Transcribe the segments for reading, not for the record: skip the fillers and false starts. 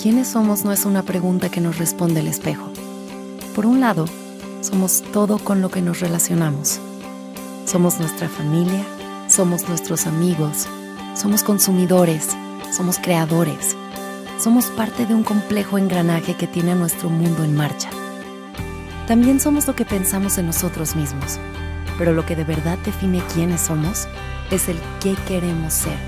¿quiénes somos? No es una pregunta que nos responde el espejo. Por un lado, somos todo con lo que nos relacionamos. Somos nuestra familia, somos nuestros amigos, somos consumidores, somos creadores. Somos parte de un complejo engranaje que tiene a nuestro mundo en marcha. También somos lo que pensamos en nosotros mismos, pero lo que de verdad define quiénes somos es el qué queremos ser.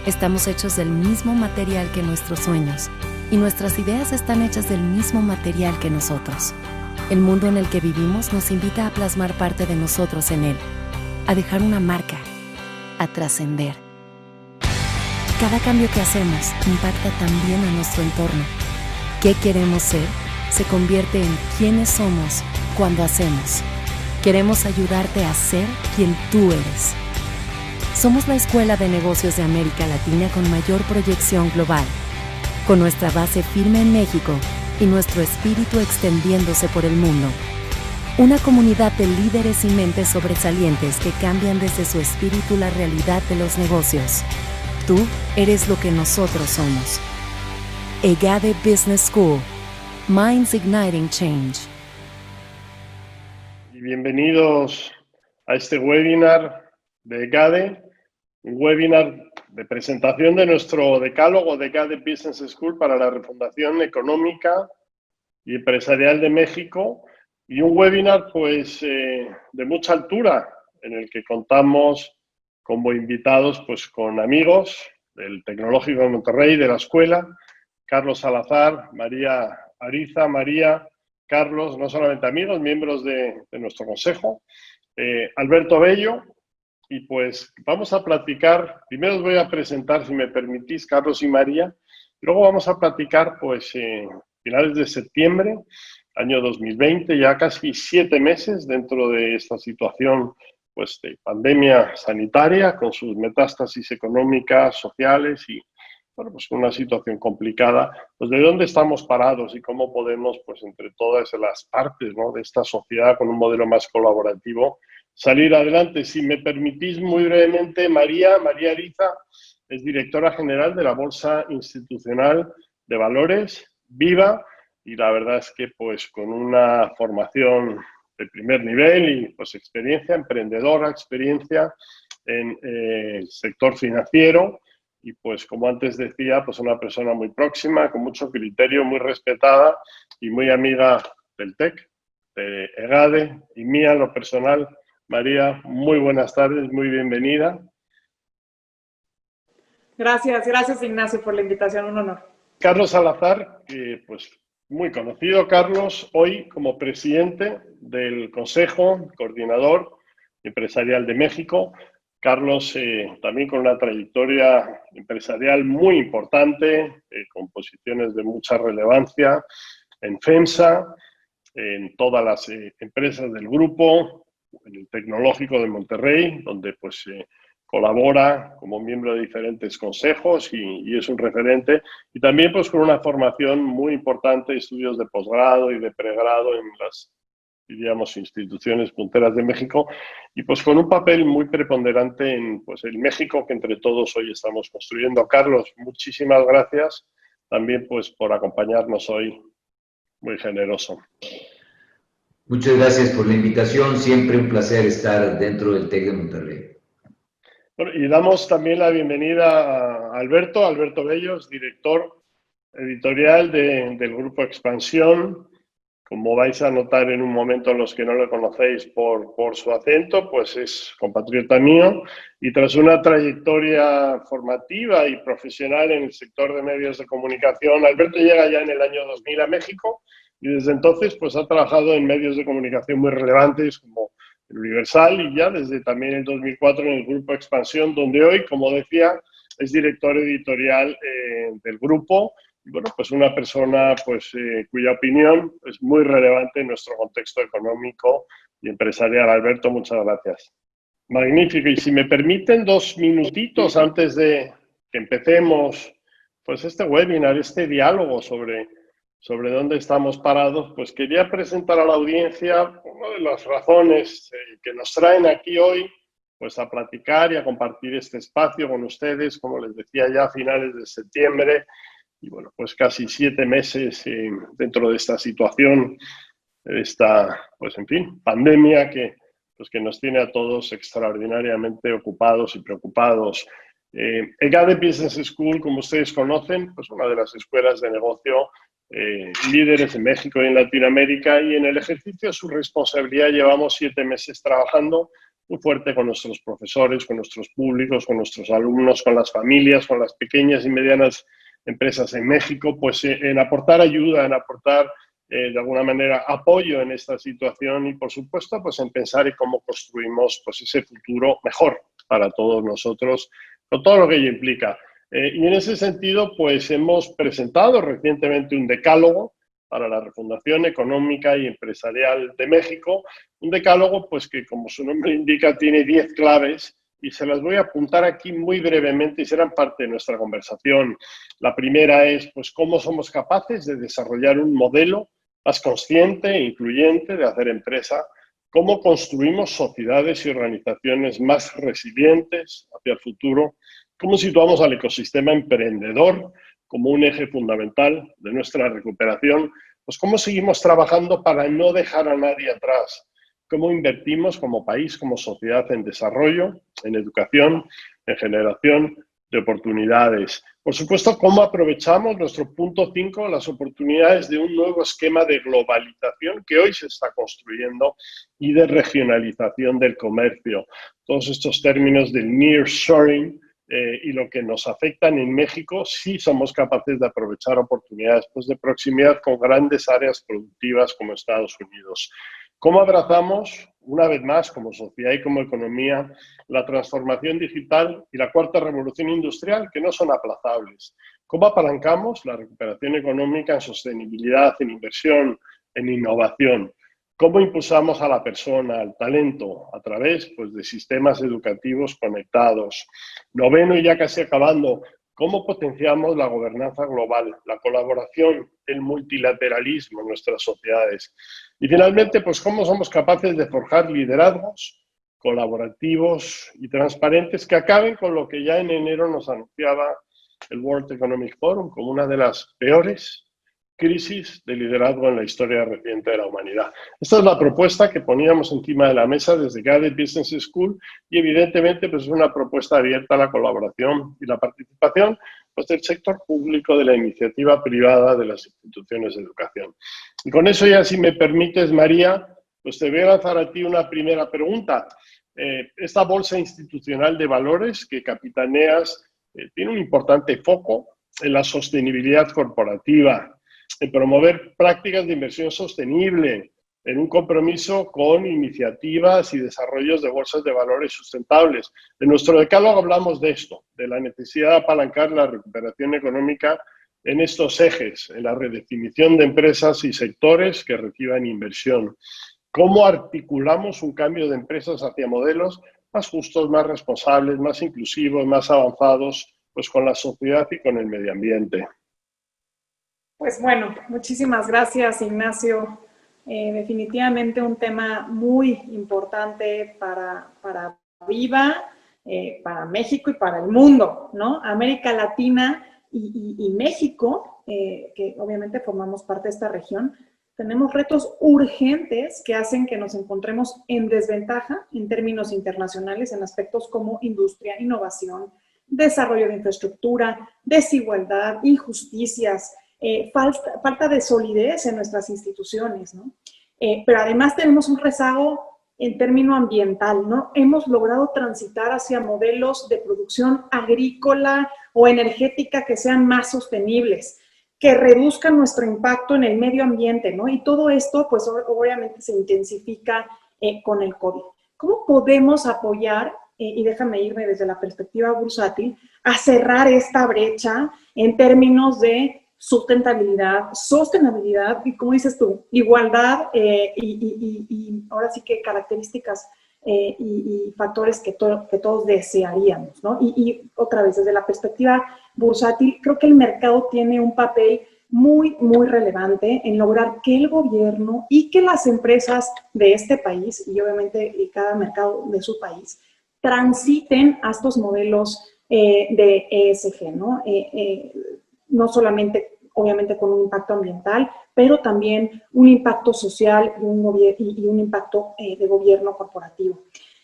Estamos hechos del mismo material que nuestros sueños, y nuestras ideas están hechas del mismo material que nosotros. El mundo en el que vivimos nos invita a plasmar parte de nosotros en él, a dejar una marca, a trascender. Cada cambio que hacemos impacta también a nuestro entorno. ¿Qué queremos ser? Se convierte en quiénes somos cuando hacemos. Queremos ayudarte a ser quien tú eres. Somos la Escuela de Negocios de América Latina con mayor proyección global, con nuestra base firme en México y nuestro espíritu extendiéndose por el mundo. Una comunidad de líderes y mentes sobresalientes que cambian desde su espíritu la realidad de los negocios. Tú eres lo que nosotros somos. EGADE Business School. Minds Igniting Change. Y bienvenidos a este webinar de EGADE, un webinar de presentación de nuestro decálogo de EGADE Business School para la refundación económica y empresarial de México, y un webinar pues de mucha altura, en el que contamos como invitados pues con amigos del Tecnológico de Monterrey, de la escuela, Carlos Salazar, María Ariza, María, Carlos, no solamente amigos, miembros de nuestro consejo, Alberto Bello, y pues vamos a platicar. Primero os voy a presentar, si me permitís, Carlos y María, luego vamos a platicar pues finales de septiembre, año 2020, ya casi 7 meses dentro de esta situación pues de pandemia sanitaria, con sus metástasis económicas, sociales y bueno, pues una situación complicada, pues de dónde estamos parados y cómo podemos, pues entre todas las partes, ¿no?, de esta sociedad con un modelo más colaborativo, salir adelante. Si me permitís muy brevemente, María Ariza es directora general de la Bolsa Institucional de Valores, Viva, y la verdad es que pues con una formación de primer nivel y pues experiencia emprendedora, experiencia en el sector financiero, y pues como antes decía, pues una persona muy próxima, con mucho criterio, muy respetada y muy amiga del TEC, de EGADE y mía en lo personal. María, muy buenas tardes, muy bienvenida. Gracias Ignacio por la invitación, un honor. Carlos Salazar, pues muy conocido Carlos, hoy como presidente del Consejo Coordinador Empresarial de México. Carlos también con una trayectoria empresarial muy importante, con posiciones de mucha relevancia en FEMSA, en todas las empresas del grupo, en el Tecnológico de Monterrey, donde pues colabora como miembro de diferentes consejos y es un referente, y también pues con una formación muy importante, estudios de posgrado y de pregrado en las, diríamos, instituciones punteras de México, y pues con un papel muy preponderante en pues el México que entre todos hoy estamos construyendo. Carlos, muchísimas gracias también pues por acompañarnos hoy, muy generoso. Muchas gracias por la invitación, siempre un placer estar dentro del TEC de Monterrey. Bueno, y damos también la bienvenida a Alberto Bellos, director editorial del Grupo Expansión. Como vais a notar en un momento, los que no lo conocéis por su acento, pues es compatriota mío, y tras una trayectoria formativa y profesional en el sector de medios de comunicación, Alberto llega ya en el año 2000 a México y desde entonces pues ha trabajado en medios de comunicación muy relevantes como el Universal y ya desde también el 2004 en el Grupo Expansión, donde hoy, como decía, es director editorial del grupo. Y bueno, pues una persona pues, cuya opinión es muy relevante en nuestro contexto económico y empresarial. Alberto, muchas gracias. Magnífico. Y si me permiten 2 minutitos antes de que empecemos pues este webinar, este diálogo sobre dónde estamos parados, pues quería presentar a la audiencia una de las razones que nos traen aquí hoy pues a platicar y a compartir este espacio con ustedes, como les decía ya a finales de septiembre. y bueno, pues casi 7 meses dentro de esta situación, esta, pues en fin, pandemia que nos tiene a todos extraordinariamente ocupados y preocupados. EGADE Business School, como ustedes conocen, pues una de las escuelas de negocio líderes en México y en Latinoamérica, y en el ejercicio de su responsabilidad llevamos 7 meses trabajando muy fuerte con nuestros profesores, con nuestros públicos, con nuestros alumnos, con las familias, con las pequeñas y medianas empresas en México, pues en aportar ayuda, en aportar de alguna manera apoyo en esta situación y por supuesto pues en pensar en cómo construimos pues ese futuro mejor para todos nosotros, con todo lo que ello implica. Y en ese sentido pues hemos presentado recientemente un decálogo para la refundación económica y empresarial de México, un decálogo pues que como su nombre indica tiene 10 claves y se las voy a apuntar aquí muy brevemente y serán parte de nuestra conversación. La primera es pues cómo somos capaces de desarrollar un modelo más consciente e incluyente de hacer empresa, cómo construimos sociedades y organizaciones más resilientes hacia el futuro, cómo situamos al ecosistema emprendedor como un eje fundamental de nuestra recuperación, pues cómo seguimos trabajando para no dejar a nadie atrás, cómo invertimos como país, como sociedad en desarrollo, en educación, en generación de oportunidades. Por supuesto, cómo aprovechamos nuestro punto 5, las oportunidades de un nuevo esquema de globalización que hoy se está construyendo y de regionalización del comercio. Todos estos términos del nearshoring y lo que nos afectan en México, sí somos capaces de aprovechar oportunidades pues, de proximidad con grandes áreas productivas como Estados Unidos. ¿Cómo abrazamos, una vez más, como sociedad y como economía, la transformación digital y la cuarta revolución industrial, que no son aplazables? ¿Cómo apalancamos la recuperación económica en sostenibilidad, en inversión, en innovación? ¿Cómo impulsamos a la persona, al talento, a través pues, de sistemas educativos conectados? Noveno, y ya casi acabando, ¿cómo potenciamos la gobernanza global, la colaboración, el multilateralismo en nuestras sociedades? Y finalmente, pues cómo somos capaces de forjar liderazgos colaborativos y transparentes que acaben con lo que ya en enero nos anunciaba el World Economic Forum como una de las peores crisis de liderazgo en la historia reciente de la humanidad. Esta es la propuesta que poníamos encima de la mesa desde EGADE Business School y evidentemente pues, es una propuesta abierta a la colaboración y la participación pues, del sector público, de la iniciativa privada, de las instituciones de educación. Y con eso ya, si me permites, María, pues te voy a lanzar a ti una primera pregunta. Esta bolsa institucional de valores que capitaneas tiene un importante foco en la sostenibilidad corporativa, en promover prácticas de inversión sostenible, en un compromiso con iniciativas y desarrollos de bolsas de valores sustentables. En nuestro decálogo hablamos de esto, de la necesidad de apalancar la recuperación económica en estos ejes, en la redefinición de empresas y sectores que reciban inversión. ¿Cómo articulamos un cambio de empresas hacia modelos más justos, más responsables, más inclusivos, más avanzados, pues con la sociedad y con el medio ambiente? Pues bueno, muchísimas gracias, Ignacio. Definitivamente un tema muy importante para Viva, para México y para el mundo, ¿no? América Latina y México, que obviamente formamos parte de esta región, tenemos retos urgentes que hacen que nos encontremos en desventaja en términos internacionales en aspectos como industria, innovación, desarrollo de infraestructura, desigualdad, injusticias, falta de solidez en nuestras instituciones, ¿no? Pero además tenemos un rezago en término ambiental, ¿no? Hemos logrado transitar hacia modelos de producción agrícola o energética que sean más sostenibles, que reduzcan nuestro impacto en el medio ambiente, ¿no? Y todo esto, pues obviamente se intensifica con el COVID. ¿Cómo podemos apoyar, y déjame irme desde la perspectiva bursátil, a cerrar esta brecha en términos de sustentabilidad, sostenibilidad y, como dices tú, igualdad y ahora sí que características y factores que todos desearíamos, ¿no? Y otra vez, desde la perspectiva bursátil, creo que el mercado tiene un papel muy, muy relevante en lograr que el gobierno y que las empresas de este país, y obviamente cada mercado de su país, transiten a estos modelos de ESG, ¿no? no solamente, obviamente, con un impacto ambiental, pero también un impacto social y un impacto de gobierno corporativo.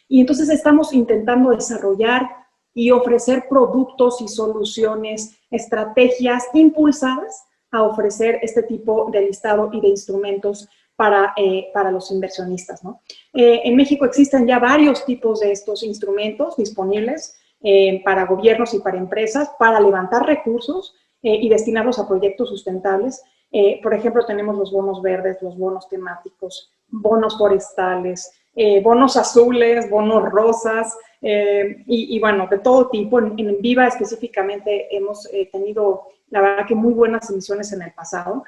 Y entonces estamos intentando desarrollar y ofrecer productos y soluciones, estrategias impulsadas a ofrecer este tipo de listado y de instrumentos para los inversionistas, ¿no? En México existen ya varios tipos de estos instrumentos disponibles para gobiernos y para empresas para levantar recursos y destinarlos a proyectos sustentables. Por ejemplo, tenemos los bonos verdes, los bonos temáticos, bonos forestales, bonos azules, bonos rosas, y bueno, de todo tipo. En Viva específicamente hemos tenido, la verdad, que muy buenas emisiones en el pasado.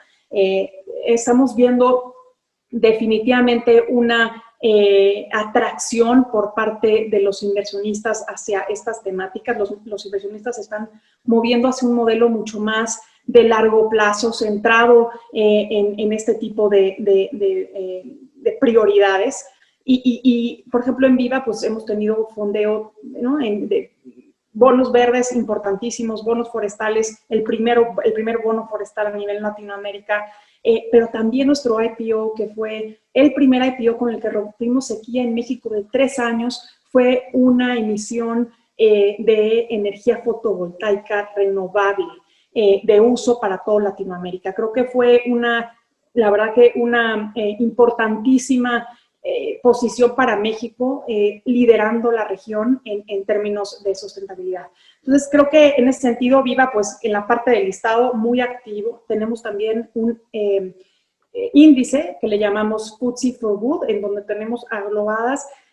Estamos viendo definitivamente una atracción por parte de los inversionistas hacia estas temáticas. Los inversionistas se están moviendo hacia un modelo mucho más de largo plazo, centrado en este tipo de prioridades. Y, por ejemplo, en Viva, pues hemos tenido fondeo, ¿no?, de bonos verdes importantísimos, bonos forestales, el primer bono forestal a nivel Latinoamérica, pero también nuestro IPO, que fue el primer IPO con el que rompimos sequía en México de 3 años, fue una emisión de energía fotovoltaica renovable, de uso para toda Latinoamérica. Creo que fue la verdad que una importantísima posición para México, liderando la región en términos de sustentabilidad. Entonces, creo que en ese sentido, Viva, pues en la parte del listado, muy activo. Tenemos también un índice que le llamamos FTSE for Good, en donde tenemos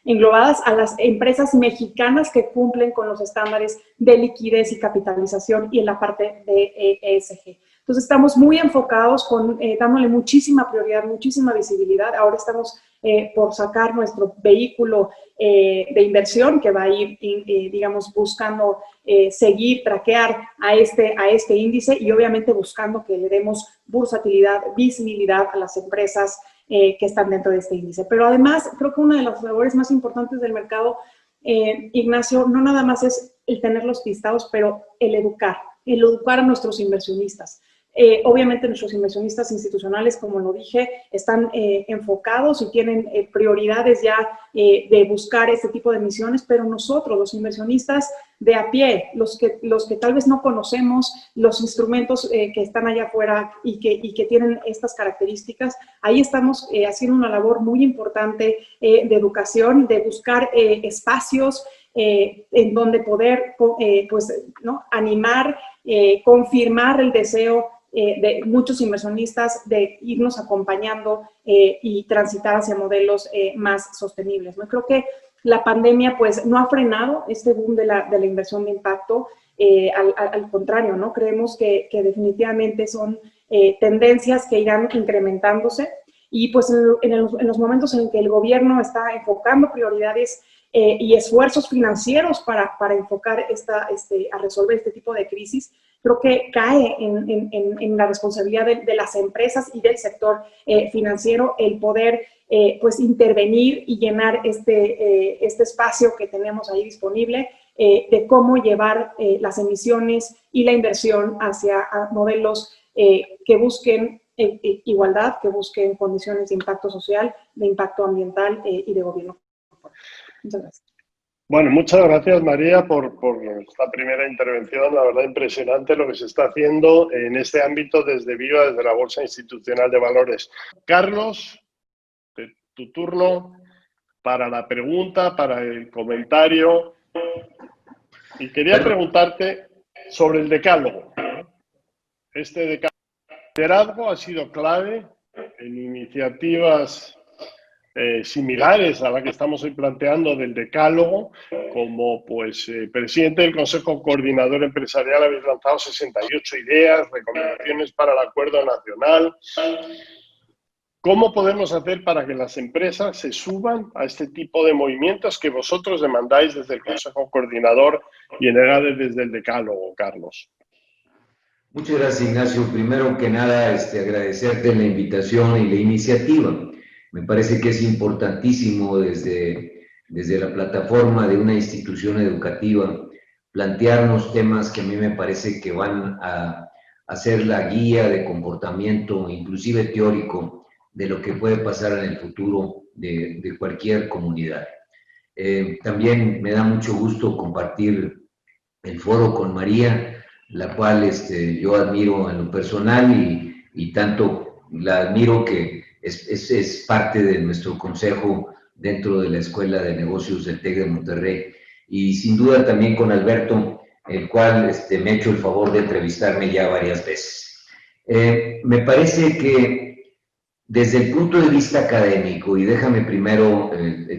englobadas a las empresas mexicanas que cumplen con los estándares de liquidez y capitalización, y en la parte de ESG. Entonces, estamos muy enfocados dándole muchísima prioridad, muchísima visibilidad. Ahora estamos por sacar nuestro vehículo de inversión, que va a ir, digamos, buscando seguir, traquear a este índice, y obviamente buscando que le demos bursatilidad, visibilidad a las empresas que están dentro de este índice. Pero además, creo que una de las labores más importantes del mercado, Ignacio, no nada más es el tener los listados, pero el educar a nuestros inversionistas. Obviamente nuestros inversionistas institucionales, como lo dije, están enfocados y tienen prioridades ya de buscar este tipo de emisiones, pero nosotros, los inversionistas de a pie, los que tal vez no conocemos los instrumentos que están allá afuera y que tienen estas características, ahí estamos haciendo una labor muy importante de educación, de buscar espacios en donde poder pues, ¿no?, animar, confirmar el deseo de muchos inversionistas de irnos acompañando y transitar hacia modelos más sostenibles, ¿no? Creo que la pandemia, pues, no ha frenado este boom de la inversión de impacto, al contrario, ¿no? Creemos que definitivamente son tendencias que irán incrementándose, y pues en los momentos en que el gobierno está enfocando prioridades y esfuerzos financieros para enfocar a resolver este tipo de crisis, creo que cae en la responsabilidad de las empresas y del sector financiero el poder pues intervenir y llenar este espacio que tenemos ahí disponible, de cómo llevar las emisiones y la inversión hacia modelos que busquen igualdad, que busquen condiciones de impacto social, de impacto ambiental y de gobierno. Muchas gracias. Bueno, muchas gracias, María, por esta primera intervención. La verdad, impresionante lo que se está haciendo en este ámbito desde Viva, desde la Bolsa Institucional de Valores. Carlos, tu turno para la pregunta, para el comentario. Y quería preguntarte sobre el decálogo. Este decálogo de liderazgo ha sido clave en iniciativas similares a la que estamos hoy planteando del decálogo. Como pues presidente del Consejo Coordinador Empresarial habéis lanzado 68 ideas, recomendaciones para el acuerdo nacional. ¿Cómo podemos hacer para que las empresas se suban a este tipo de movimientos que vosotros demandáis desde el Consejo Coordinador y en EGADE desde el decálogo, Carlos? Muchas gracias, Ignacio. Primero que nada, agradecerte la invitación y la iniciativa. Me parece que es importantísimo desde la plataforma de una institución educativa plantearnos temas que a mí me parece que van a a ser la guía de comportamiento, inclusive teórico, de lo que puede pasar en el futuro de cualquier comunidad. También me da mucho gusto compartir el foro con María, la cual yo admiro en lo personal y tanto la admiro que es parte de nuestro consejo dentro de la Escuela de Negocios del TEC de Monterrey. Y sin duda también con Alberto, el cual me ha hecho el favor de entrevistarme ya varias veces. Me parece que desde el punto de vista académico, y déjame primero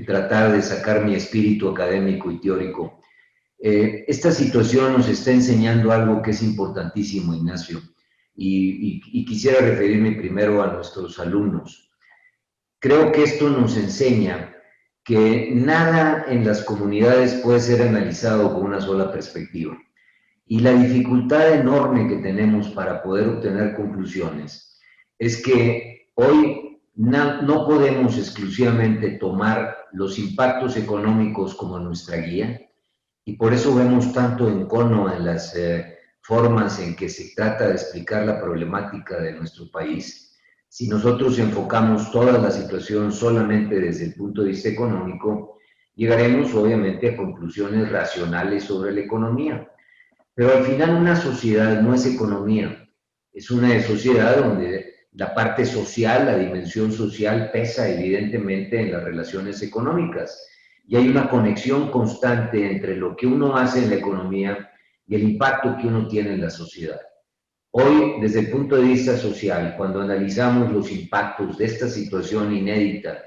tratar de sacar mi espíritu académico y teórico, esta situación nos está enseñando algo que es importantísimo, Ignacio, y quisiera referirme primero a nuestros alumnos. Creo que esto nos enseña que nada en las comunidades puede ser analizado con una sola perspectiva. Y la dificultad enorme que tenemos para poder obtener conclusiones es que hoy no podemos exclusivamente tomar los impactos económicos como nuestra guía, y por eso vemos tanto encono en las formas en que se trata de explicar la problemática de nuestro país. Si nosotros enfocamos toda la situación solamente desde el punto de vista económico, llegaremos obviamente a conclusiones racionales sobre la economía. Pero al final una sociedad no es economía, es una sociedad donde la parte social, la dimensión social pesa evidentemente en las relaciones económicas. Y hay una conexión constante entre lo que uno hace en la economía y el impacto que uno tiene en la sociedad. Hoy, desde el punto de vista social, cuando analizamos los impactos de esta situación inédita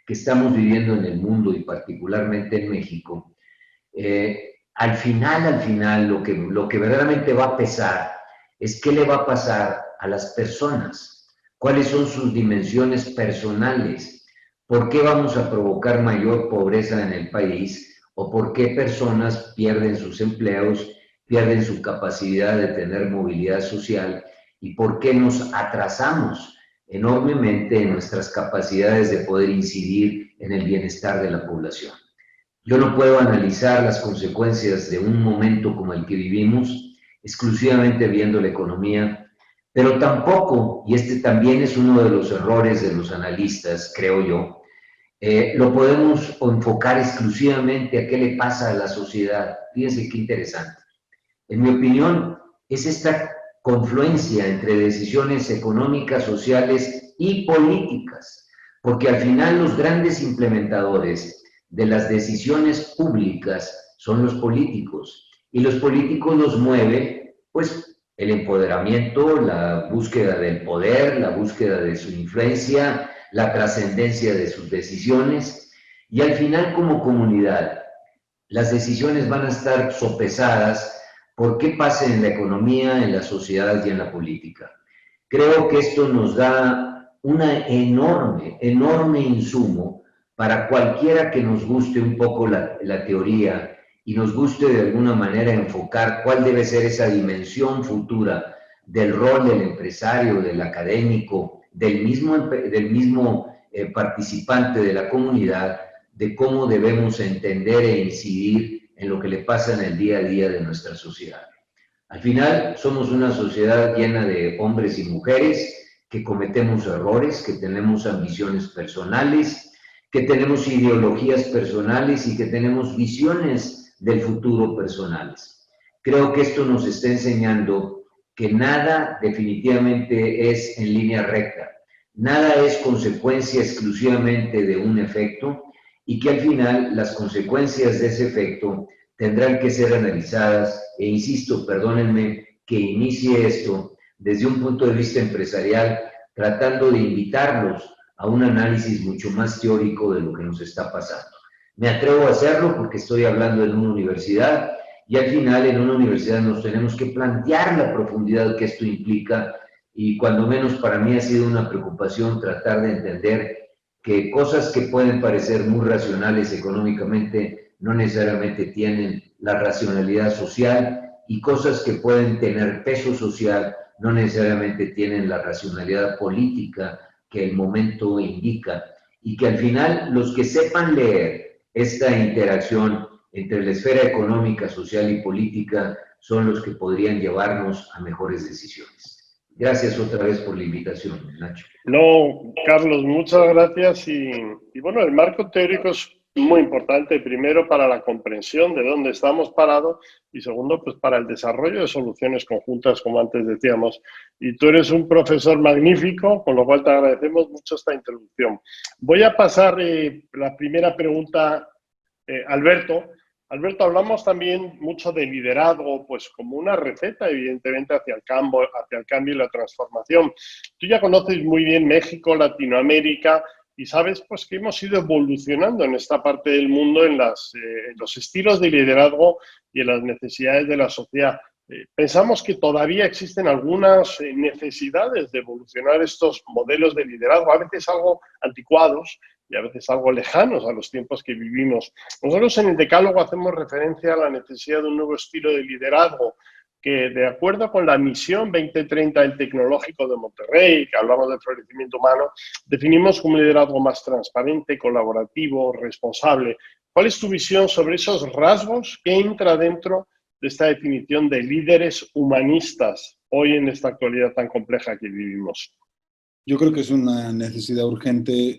que estamos viviendo en el mundo y particularmente en México, al final, lo que verdaderamente va a pesar es qué le va a pasar a las personas, cuáles son sus dimensiones personales. ¿Por qué vamos a provocar mayor pobreza en el país? ¿O por qué personas pierden sus empleos, pierden su capacidad de tener movilidad social? ¿Y por qué nos atrasamos enormemente en nuestras capacidades de poder incidir en el bienestar de la población? Yo no puedo analizar las consecuencias de un momento como el que vivimos exclusivamente viendo la economía, pero tampoco, y este también es uno de los errores de los analistas, creo yo, lo podemos enfocar exclusivamente a qué le pasa a la sociedad. Fíjense qué interesante. En mi opinión, es esta confluencia entre decisiones económicas, sociales y políticas, porque al final los grandes implementadores de las decisiones públicas son los políticos, y los políticos los mueve, pues, el empoderamiento, la búsqueda del poder, la búsqueda de su influencia, la trascendencia de sus decisiones, y al final como comunidad las decisiones van a estar sopesadas por qué pasa en la economía, en la sociedad y en la política. Creo que esto nos da una enorme insumo para cualquiera que nos guste un poco la teoría y nos guste de alguna manera enfocar cuál debe ser esa dimensión futura del rol del empresario, del académico, del mismo participante de la comunidad, de cómo debemos entender e incidir en lo que le pasa en el día a día de nuestra sociedad. Al final, somos una sociedad llena de hombres y mujeres que cometemos errores, que tenemos ambiciones personales, que tenemos ideologías personales y que tenemos visiones del futuro personales. Creo que esto nos está enseñando que nada definitivamente es en línea recta, nada es consecuencia exclusivamente de un efecto y que al final las consecuencias de ese efecto tendrán que ser analizadas e insisto, perdónenme que inicie esto desde un punto de vista empresarial, tratando de invitarlos a un análisis mucho más teórico de lo que nos está pasando. Me atrevo a hacerlo porque estoy hablando en una universidad y al final en una universidad nos tenemos que plantear la profundidad que esto implica y cuando menos para mí ha sido una preocupación tratar de entender que cosas que pueden parecer muy racionales económicamente no necesariamente tienen la racionalidad social y cosas que pueden tener peso social no necesariamente tienen la racionalidad política que el momento indica y que al final los que sepan leer esta interacción entre la esfera económica, social y política son los que podrían llevarnos a mejores decisiones. Gracias otra vez por la invitación, Nacho. No, Carlos, muchas gracias. Y bueno, el marco teórico es muy importante, primero para la comprensión de dónde estamos parados y segundo, pues para el desarrollo de soluciones conjuntas, como antes decíamos. Y tú eres un profesor magnífico, con lo cual te agradecemos mucho esta introducción. Voy a pasar la primera pregunta, Alberto. Alberto, hablamos también mucho de liderazgo, pues como una receta, evidentemente, hacia el cambio y la transformación. Tú ya conoces muy bien México, Latinoamérica, y sabes pues que hemos ido evolucionando en esta parte del mundo en los estilos de liderazgo y en las necesidades de la sociedad. Pensamos que todavía existen algunas necesidades de evolucionar estos modelos de liderazgo, a veces algo anticuados y a veces algo lejanos a los tiempos que vivimos. Nosotros en el Decálogo hacemos referencia a la necesidad de un nuevo estilo de liderazgo que, de acuerdo con la misión 2030 del Tecnológico de Monterrey, que hablamos del florecimiento humano, definimos como un liderazgo más transparente, colaborativo, responsable. ¿Cuál es tu visión sobre esos rasgos que entra dentro de esta definición de líderes humanistas hoy en esta actualidad tan compleja que vivimos? Yo creo que es una necesidad urgente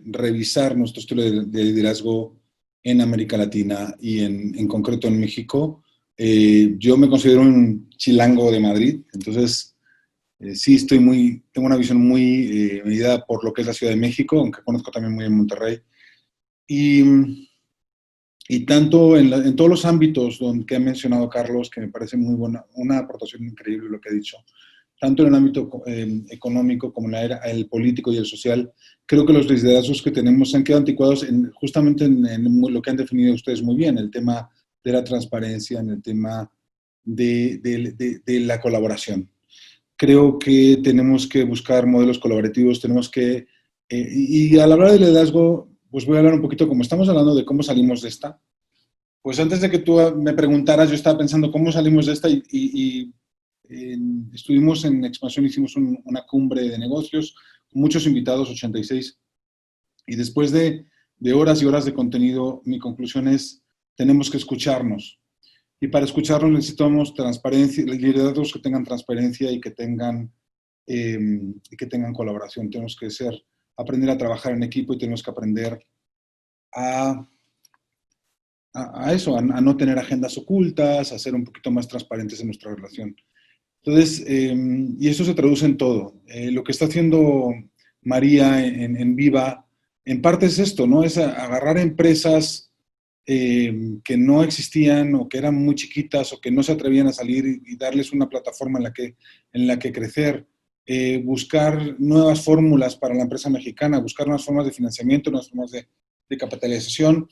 revisar nuestro estilo de liderazgo en América Latina y en concreto en México. Yo me considero un chilango de Madrid, entonces sí tengo una visión muy medida por lo que es la Ciudad de México, aunque conozco también muy bien Monterrey. Y tanto en todos los ámbitos que ha mencionado Carlos, que me parece muy buena, una aportación increíble lo que ha dicho, tanto en el ámbito económico como en el político y el social, creo que los liderazgos que tenemos se han quedado anticuados justamente en lo que han definido ustedes muy bien, el tema de la transparencia, en el tema de la colaboración. Creo que tenemos que buscar modelos colaborativos, tenemos que, y al hablar de liderazgo, pues voy a hablar un poquito, como estamos hablando de cómo salimos de esta, pues antes de que tú me preguntaras, yo estaba pensando cómo salimos de esta estuvimos en Expansión, hicimos una cumbre de negocios, con muchos invitados, 86, y después de horas y horas de contenido, mi conclusión es, tenemos que escucharnos. Y para escucharnos necesitamos transparencia, liderazgos que tengan transparencia y que tengan colaboración. Tenemos que aprender a trabajar en equipo y tenemos que aprender a no tener agendas ocultas, a ser un poquito más transparentes en nuestra relación. Entonces, y eso se traduce en todo. Lo que está haciendo María en Viva, en parte es esto, ¿no? Es agarrar empresas que no existían o que eran muy chiquitas o que no se atrevían a salir y darles una plataforma en la que crecer, buscar nuevas fórmulas para la empresa mexicana, buscar nuevas formas de financiamiento, nuevas formas de capitalización,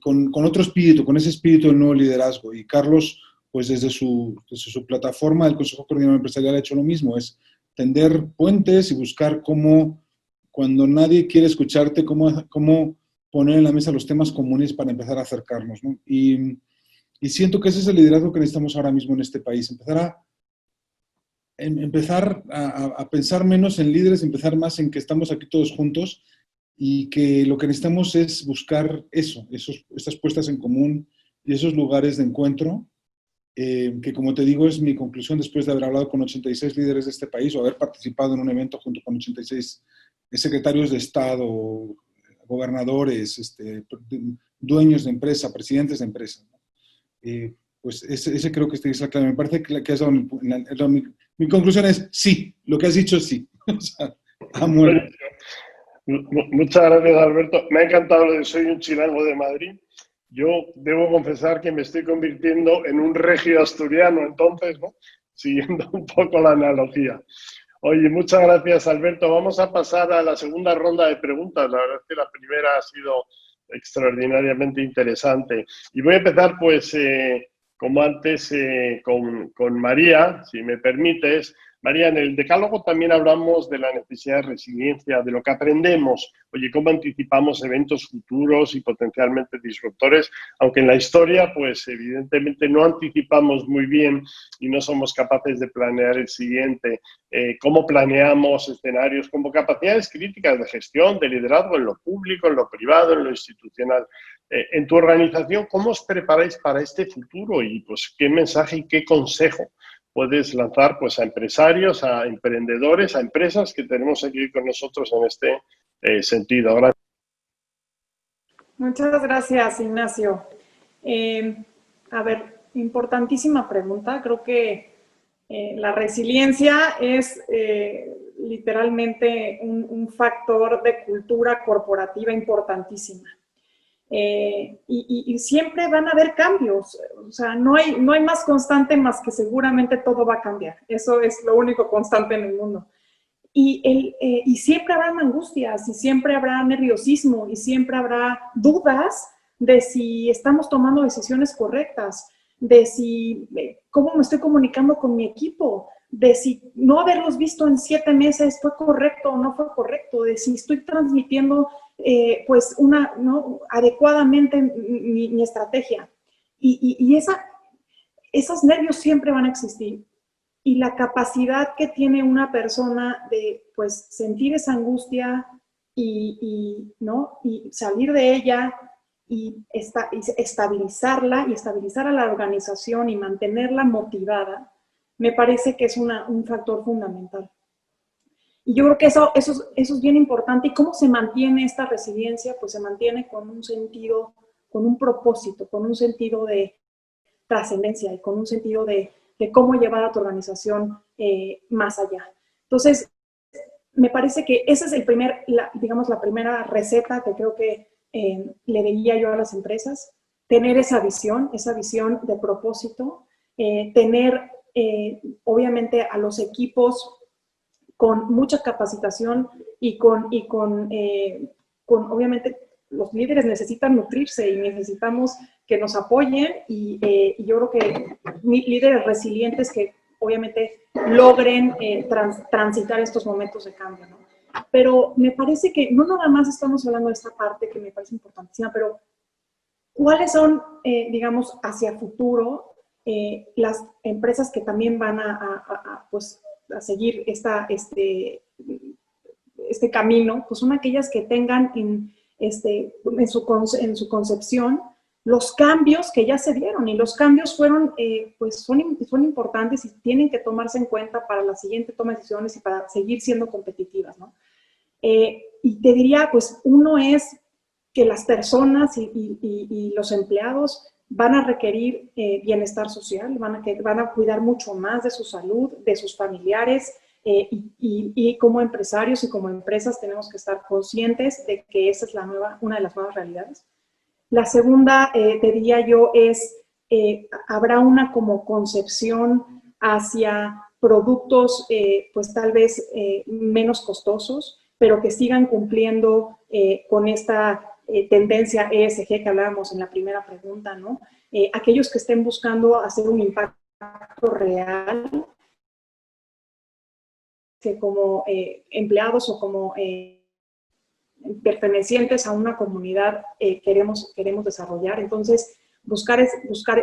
con otro espíritu, con ese espíritu del nuevo liderazgo. Y Carlos, pues desde su plataforma del Consejo Coordinador Empresarial ha hecho lo mismo, es tender puentes y buscar cómo, cuando nadie quiere escucharte, cómo poner en la mesa los temas comunes para empezar a acercarnos, ¿no? Y siento que ese es el liderazgo que necesitamos ahora mismo en este país, empezar a pensar menos en líderes, empezar más en que estamos aquí todos juntos y que lo que necesitamos es buscar estas puestas en común y esos lugares de encuentro, que como te digo es mi conclusión después de haber hablado con 86 líderes de este país o haber participado en un evento junto con 86 secretarios de Estado, gobernadores, dueños de empresa, presidentes de empresa, ¿no? Pues ese creo que es la clave. Me parece que has dado mi conclusión es sí, lo que has dicho es sí. O sea, muchas gracias, Alberto. Me ha encantado lo de soy un chilango de Madrid. Yo debo confesar que me estoy convirtiendo en un regio asturiano, entonces, ¿no? Siguiendo un poco la analogía. Oye, muchas gracias, Alberto. Vamos a pasar a la segunda ronda de preguntas. La verdad es que la primera ha sido extraordinariamente interesante. Y voy a empezar, pues, como antes, con María, si me permites. María, en el decálogo también hablamos de la necesidad de resiliencia, de lo que aprendemos. Oye, cómo anticipamos eventos futuros y potencialmente disruptores, aunque en la historia, pues evidentemente no anticipamos muy bien y no somos capaces de planear el siguiente. Cómo planeamos escenarios, como capacidades críticas de gestión, de liderazgo en lo público, en lo privado, en lo institucional. En tu organización, ¿cómo os preparáis para este futuro? Y pues, ¿qué mensaje y qué consejo puedes lanzar pues a empresarios, a emprendedores, a empresas que tenemos aquí con nosotros en este sentido? Gracias. Muchas gracias, Ignacio. A ver, importantísima pregunta. Creo que la resiliencia es literalmente un factor de cultura corporativa importantísima. Y siempre van a haber cambios, o sea, no hay más constante más que seguramente todo va a cambiar. Eso es lo único constante en el mundo. Y siempre habrá angustias, y siempre habrá nerviosismo, y siempre habrá dudas de si estamos tomando decisiones correctas, de si cómo me estoy comunicando con mi equipo, de si no haberlos visto en 7 meses fue correcto o no fue correcto, de si estoy transmitiendo pues ¿no? adecuadamente mi estrategia. Y esos nervios siempre van a existir. Y la capacidad que tiene una persona de pues sentir esa angustia ¿no? y salir de ella y estabilizarla y estabilizar a la organización y mantenerla motivada, me parece que es un factor fundamental. Y yo creo que eso es bien importante. ¿Y cómo se mantiene esta resiliencia? Pues se mantiene con un sentido, con un propósito, con un sentido de trascendencia y con un sentido de cómo llevar a tu organización más allá. Entonces, me parece que esa es digamos, la primera receta que creo que le diría yo a las empresas, tener esa visión de propósito, tener obviamente a los equipos con mucha capacitación y con obviamente los líderes necesitan nutrirse y necesitamos que nos apoyen y yo creo que líderes resilientes que obviamente logren transitar estos momentos de cambio, ¿no? Pero me parece que no nada más estamos hablando de esta parte que me parece importantísima, pero ¿cuáles son, digamos, hacia futuro las empresas que también van pues, a seguir este camino? Pues son aquellas que tengan en su concepción los cambios que ya se dieron, y los cambios fueron, pues son importantes y tienen que tomarse en cuenta para la siguiente toma de decisiones y para seguir siendo competitivas, ¿no? Y te diría, pues uno es que las personas y los empleados van a requerir bienestar social, van a cuidar mucho más de su salud, de sus familiares, y como empresarios y como empresas tenemos que estar conscientes de que esa es una de las nuevas realidades. La segunda, te diría yo, es habrá una como concepción hacia productos pues tal vez menos costosos, pero que sigan cumpliendo con esta tendencia ESG que hablábamos en la primera pregunta, ¿no? Aquellos que estén buscando hacer un impacto real, que como empleados o como pertenecientes a una comunidad queremos desarrollar. Entonces, buscar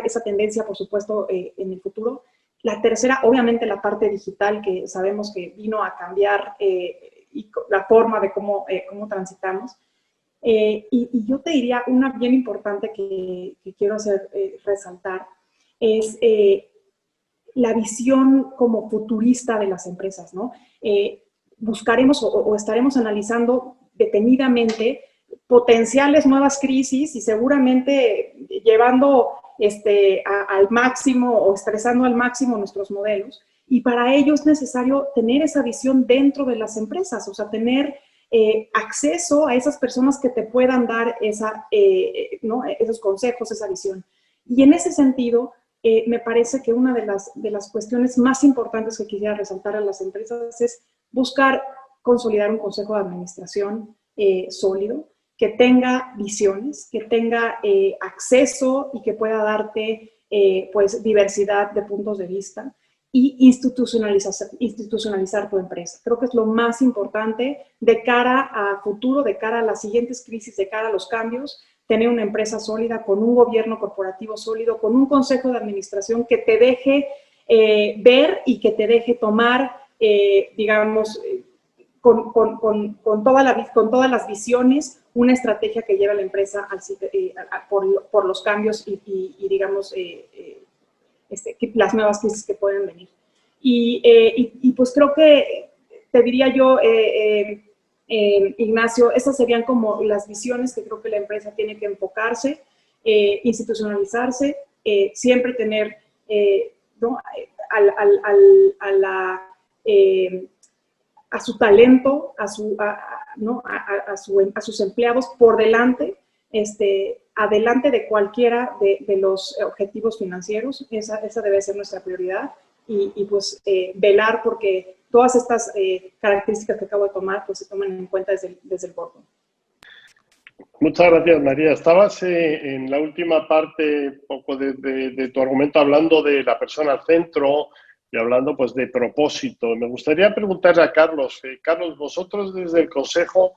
esa tendencia, por supuesto, en el futuro. La tercera, obviamente, la parte digital, que sabemos que vino a cambiar y la forma de cómo transitamos. Y yo te diría, una bien importante que quiero resaltar, es la visión como futurista de las empresas, ¿no? Buscaremos o estaremos analizando detenidamente potenciales nuevas crisis y seguramente llevando al máximo o estresando al máximo nuestros modelos. Y para ello es necesario tener esa visión dentro de las empresas, o sea, tener acceso a esas personas que te puedan dar ¿no? esos consejos, esa visión. Y en ese sentido, me parece que una de las cuestiones más importantes que quisiera resaltar a las empresas es buscar consolidar un consejo de administración sólido, que tenga visiones, que tenga acceso y que pueda darte pues diversidad de puntos de vista, y institucionalizar tu empresa. Creo que es lo más importante de cara a futuro, de cara a las siguientes crisis, de cara a los cambios, tener una empresa sólida, con un gobierno corporativo sólido, con un consejo de administración que te deje ver y que te deje tomar, digamos, con todas las visiones, una estrategia que lleve a la empresa por los cambios y digamos, las nuevas crisis que pueden venir. Y pues creo que, te diría yo, Ignacio, esas serían como las visiones que creo que la empresa tiene que enfocarse, institucionalizarse, siempre tener, ¿no? A su talento, ¿no? a sus empleados por delante, adelante de cualquiera de los objetivos financieros. Esa debe ser nuestra prioridad y pues velar porque todas estas características que acabo de tomar pues se toman en cuenta desde el board. Muchas gracias, María. Estabas en la última parte poco de tu argumento hablando de la persona al centro y hablando pues de propósito. Me gustaría preguntarle a Carlos. Carlos, vosotros desde el Consejo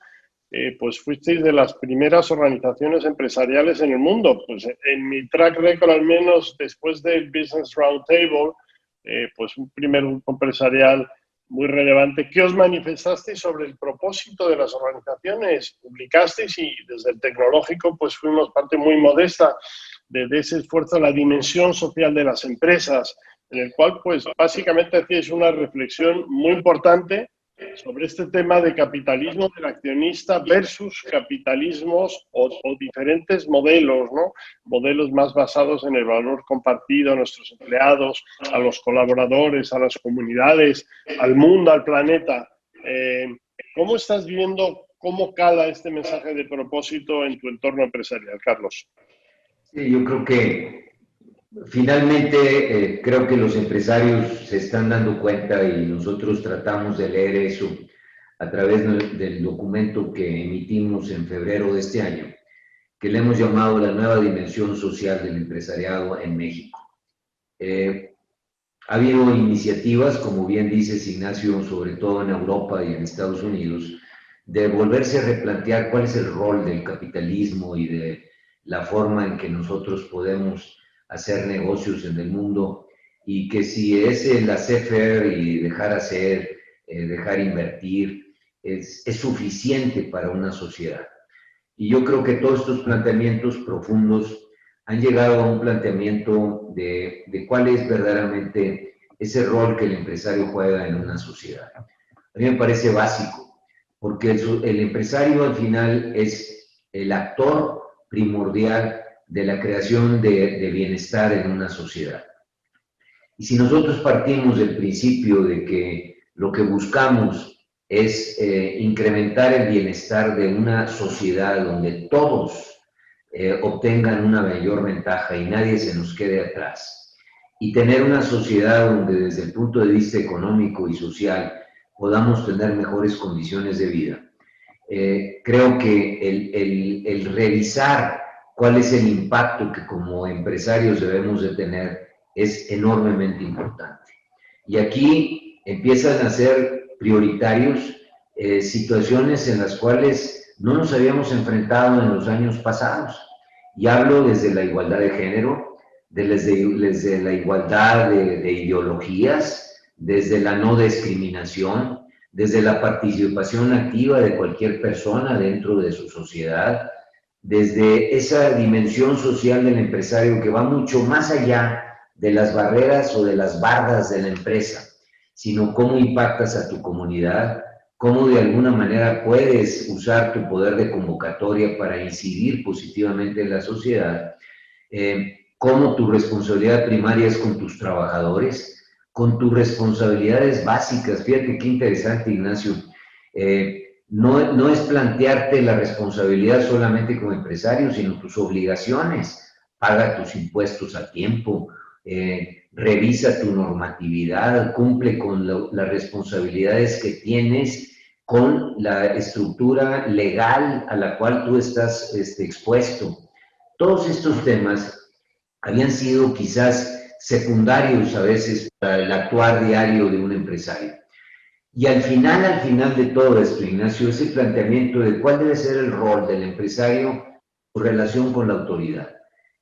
pues fuisteis de las primeras organizaciones empresariales en el mundo. Pues en mi track record, al menos después del Business Roundtable, pues un primer grupo empresarial muy relevante. ¿Qué os manifestasteis sobre el propósito de las organizaciones? Publicasteis y desde el tecnológico pues fuimos parte muy modesta de ese esfuerzo, la dimensión social de las empresas, en el cual pues básicamente hacíais una reflexión muy importante sobre este tema de capitalismo del accionista versus capitalismos o diferentes modelos, ¿no? Modelos más basados en el valor compartido a nuestros empleados, a los colaboradores, a las comunidades, al mundo, al planeta. ¿Cómo estás viendo cómo cala este mensaje de propósito en tu entorno empresarial, Carlos? Sí, yo creo que finalmente, creo que los empresarios se están dando cuenta y nosotros tratamos de leer eso a través del documento que emitimos en febrero de este año, que le hemos llamado la nueva dimensión social del empresariado en México. Ha habido iniciativas, como bien dices, Ignacio, sobre todo en Europa y en Estados Unidos, de volverse a replantear cuál es el rol del capitalismo y de la forma en que nosotros podemos hacer negocios en el mundo, y que si es el hacer y dejar hacer, dejar invertir, es suficiente para una sociedad. Y yo creo que todos estos planteamientos profundos han llegado a un planteamiento de cuál es verdaderamente ese rol que el empresario juega en una sociedad. A mí me parece básico, porque el empresario al final es el actor primordial de la creación de bienestar en una sociedad. Y si nosotros partimos del principio de que lo que buscamos es incrementar el bienestar de una sociedad donde todos obtengan una mayor ventaja y nadie se nos quede atrás, y tener una sociedad donde desde el punto de vista económico y social podamos tener mejores condiciones de vida, creo que el revisar cuál es el impacto que como empresarios debemos de tener es enormemente importante. Y aquí empiezan a ser prioritarios situaciones en las cuales no nos habíamos enfrentado en los años pasados. Y hablo desde la igualdad de género, desde la igualdad de ideologías, desde la no discriminación, desde la participación activa de cualquier persona dentro de su sociedad, desde esa dimensión social del empresario que va mucho más allá de las barreras o de las bardas de la empresa, sino cómo impactas a tu comunidad, cómo de alguna manera puedes usar tu poder de convocatoria para incidir positivamente en la sociedad, cómo tu responsabilidad primaria es con tus trabajadores, con tus responsabilidades básicas. Fíjate qué interesante, Ignacio. No es plantearte la responsabilidad solamente como empresario, sino tus obligaciones. Paga tus impuestos a tiempo, revisa tu normatividad, cumple con las responsabilidades que tienes con la estructura legal a la cual tú estás expuesto. Todos estos temas habían sido quizás secundarios a veces para el actuar diario de un empresario. Y al final de todo esto, Ignacio, ese planteamiento de cuál debe ser el rol del empresario en relación con la autoridad.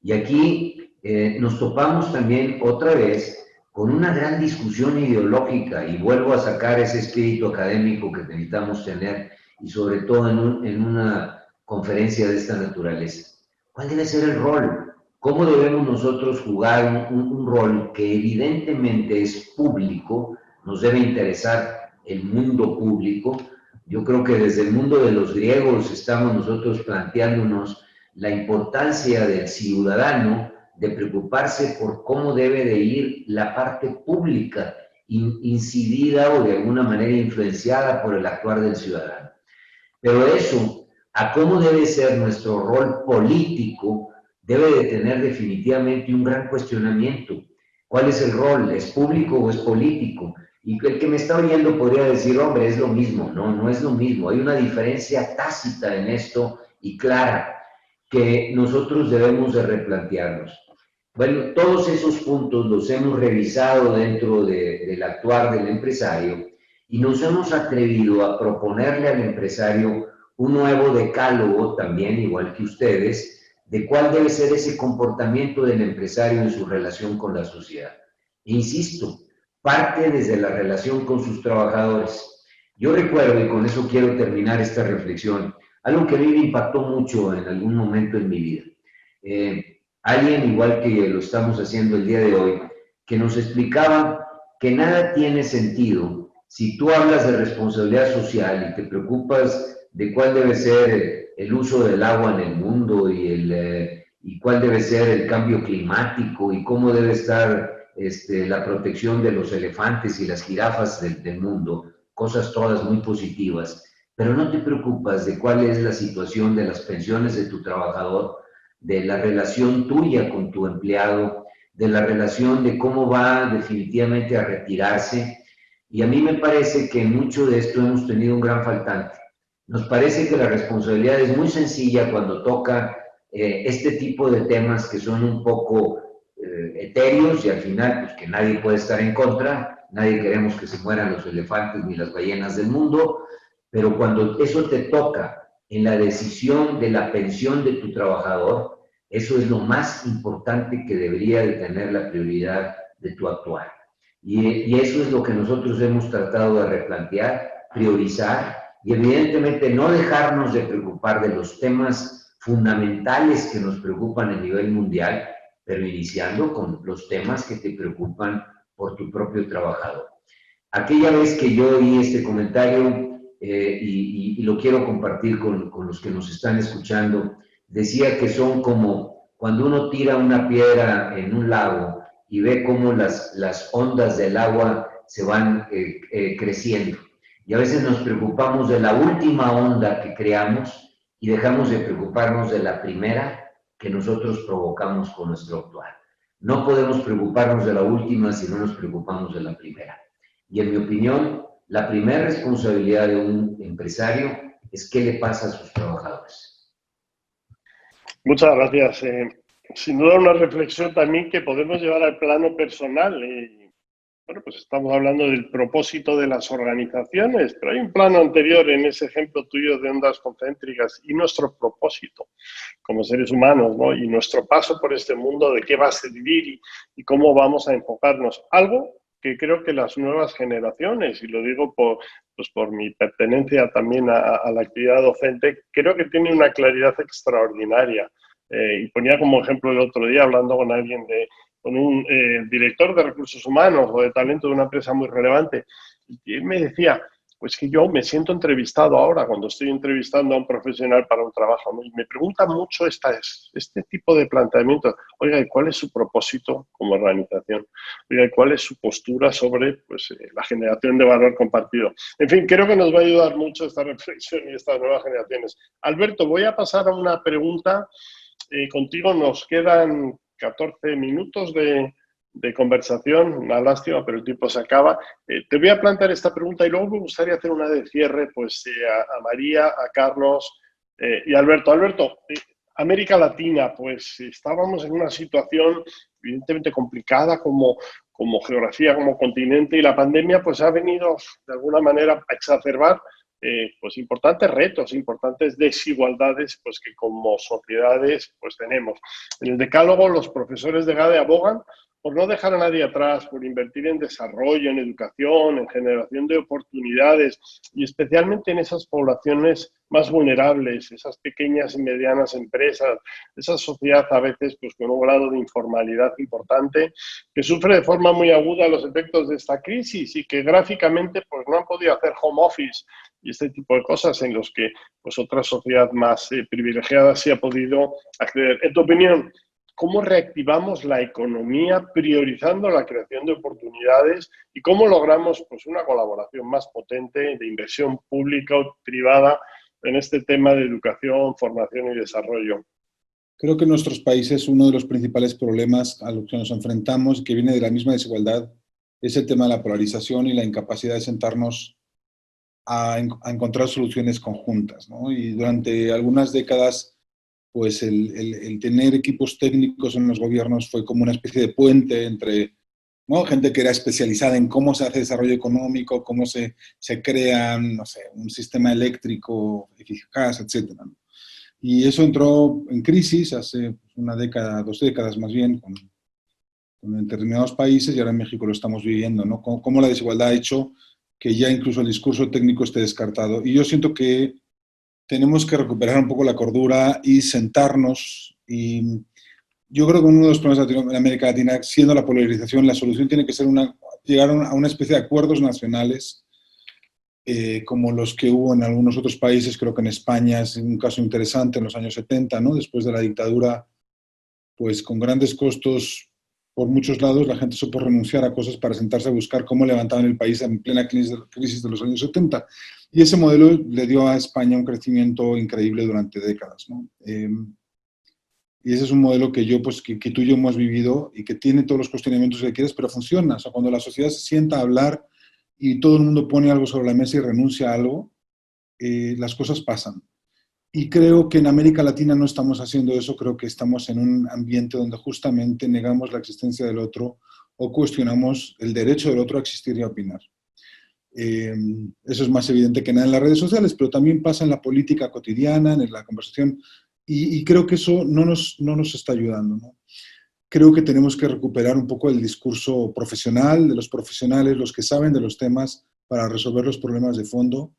Y aquí nos topamos también otra vez con una gran discusión ideológica, y vuelvo a sacar ese espíritu académico que necesitamos tener, y sobre todo en una conferencia de esta naturaleza. ¿Cuál debe ser el rol? ¿Cómo debemos nosotros jugar un rol que evidentemente es público? Nos debe interesar el mundo público. Yo creo que desde el mundo de los griegos estamos nosotros planteándonos la importancia del ciudadano, de preocuparse por cómo debe de ir la parte pública, incidida o de alguna manera influenciada por el actuar del ciudadano. Pero eso, a cómo debe ser nuestro rol político, debe de tener definitivamente un gran cuestionamiento. ¿Cuál es el rol? ¿Es público o es político? Y el que me está oyendo podría decir, hombre, es lo mismo. No, no es lo mismo. Hay una diferencia tácita en esto y clara que nosotros debemos de replantearnos. Bueno, todos esos puntos los hemos revisado dentro del actuar del empresario y nos hemos atrevido a proponerle al empresario un nuevo decálogo también, igual que ustedes, de cuál debe ser ese comportamiento del empresario en su relación con la sociedad. E insisto, parte desde la relación con sus trabajadores. Yo recuerdo, y con eso quiero terminar esta reflexión, algo que a mí me impactó mucho en algún momento en mi vida. Alguien, igual que lo estamos haciendo el día de hoy, que nos explicaba que nada tiene sentido si tú hablas de responsabilidad social y te preocupas de cuál debe ser el uso del agua en el mundo y cuál debe ser el cambio climático y cómo debe estar la protección de los elefantes y las jirafas del mundo, cosas todas muy positivas, pero no te preocupas de cuál es la situación de las pensiones de tu trabajador, de la relación tuya con tu empleado, de la relación de cómo va definitivamente a retirarse. Y a mí me parece que en mucho de esto hemos tenido un gran faltante. Nos parece que la responsabilidad es muy sencilla cuando toca este tipo de temas que son un poco etéreos y al final pues que nadie puede estar en contra, nadie queremos que se mueran los elefantes ni las ballenas del mundo, pero cuando eso te toca en la decisión de la pensión de tu trabajador, eso es lo más importante que debería de tener la prioridad de tu actuar. Y eso es lo que nosotros hemos tratado de replantear, priorizar y evidentemente no dejarnos de preocupar de los temas fundamentales que nos preocupan a nivel mundial, pero iniciando con los temas que te preocupan por tu propio trabajador. Aquella vez que yo oí este comentario, y lo quiero compartir con los que nos están escuchando, decía que son como cuando uno tira una piedra en un lago y ve cómo las ondas del agua se van creciendo. Y a veces nos preocupamos de la última onda que creamos y dejamos de preocuparnos de la primera que nosotros provocamos con nuestro actuar. No podemos preocuparnos de la última si no nos preocupamos de la primera. Y en mi opinión, la primera responsabilidad de un empresario es qué le pasa a sus trabajadores. Muchas gracias. Sin duda una reflexión también que podemos llevar al plano personal. Bueno, pues estamos hablando del propósito de las organizaciones, pero hay un plano anterior en ese ejemplo tuyo de ondas concéntricas y nuestro propósito como seres humanos, ¿no? Y nuestro paso por este mundo, de qué va a servir y cómo vamos a enfocarnos. Algo que creo que las nuevas generaciones, y lo digo por mi pertenencia también a la actividad docente, creo que tiene una claridad extraordinaria. Y ponía como ejemplo el otro día, hablando con alguien con un director de recursos humanos o de talento de una empresa muy relevante, y él me decía, pues que yo me siento entrevistado ahora cuando estoy entrevistando a un profesional para un trabajo, ¿no? Y me preguntan mucho este tipo de planteamientos. Oiga, ¿y cuál es su propósito como organización? Oiga, ¿y cuál es su postura sobre pues, la generación de valor compartido? En fin, creo que nos va a ayudar mucho esta reflexión y estas nuevas generaciones. Alberto, voy a pasar a una pregunta. Contigo nos quedan 14 minutos de conversación, una lástima, pero el tiempo se acaba. Te voy a plantear esta pregunta y luego me gustaría hacer una de cierre pues, a María, a Carlos y a Alberto. Alberto, América Latina, pues estábamos en una situación evidentemente complicada como geografía, como continente, y la pandemia pues ha venido de alguna manera a exacerbar pues importantes retos, importantes desigualdades pues que como sociedades pues tenemos. En el decálogo los profesores de GADE abogan por no dejar a nadie atrás, por invertir en desarrollo, en educación, en generación de oportunidades y especialmente en esas poblaciones más vulnerables, esas pequeñas y medianas empresas, esa sociedad a veces pues, con un grado de informalidad importante que sufre de forma muy aguda los efectos de esta crisis y que gráficamente pues, no han podido hacer home office y este tipo de cosas en los que pues, otra sociedad más privilegiada sí ha podido acceder. En tu opinión, ¿cómo reactivamos la economía priorizando la creación de oportunidades y cómo logramos pues, una colaboración más potente de inversión pública o privada en este tema de educación, formación y desarrollo? Creo que en nuestros países uno de los principales problemas a los que nos enfrentamos, que viene de la misma desigualdad, es el tema de la polarización y la incapacidad de sentarnos a encontrar soluciones conjuntas, ¿no? Y durante algunas décadas pues el tener equipos técnicos en los gobiernos fue como una especie de puente entre, ¿no?, gente que era especializada en cómo se hace desarrollo económico, cómo se crea, no sé, un sistema eléctrico eficaz, etc. Y eso entró en crisis hace una década, 2 décadas más bien, con determinados países, y ahora en México lo estamos viviendo, ¿no? Cómo la desigualdad ha hecho que ya incluso el discurso técnico esté descartado. Y yo siento que tenemos que recuperar un poco la cordura y sentarnos. Y yo creo que uno de los problemas de América Latina, siendo la polarización, la solución tiene que ser llegar a una especie de acuerdos nacionales, como los que hubo en algunos otros países. Creo que en España es un caso interesante en los años 70, ¿no? Después de la dictadura, pues con grandes costos por muchos lados, la gente supo renunciar a cosas para sentarse a buscar cómo levantaban el país en plena crisis de los años 70. Y ese modelo le dio a España un crecimiento increíble durante décadas, ¿no? Y ese es un modelo que que tú y yo hemos vivido y que tiene todos los cuestionamientos que quieres, pero funciona. O sea, cuando la sociedad se sienta a hablar y todo el mundo pone algo sobre la mesa y renuncia a algo, las cosas pasan. Y creo que en América Latina no estamos haciendo eso. Creo que estamos en un ambiente donde justamente negamos la existencia del otro o cuestionamos el derecho del otro a existir y a opinar. Eso es más evidente que nada en las redes sociales, pero también pasa en la política cotidiana, en la conversación, y creo que eso no nos está ayudando, ¿no? Creo que tenemos que recuperar un poco el discurso profesional, de los profesionales, los que saben de los temas para resolver los problemas de fondo.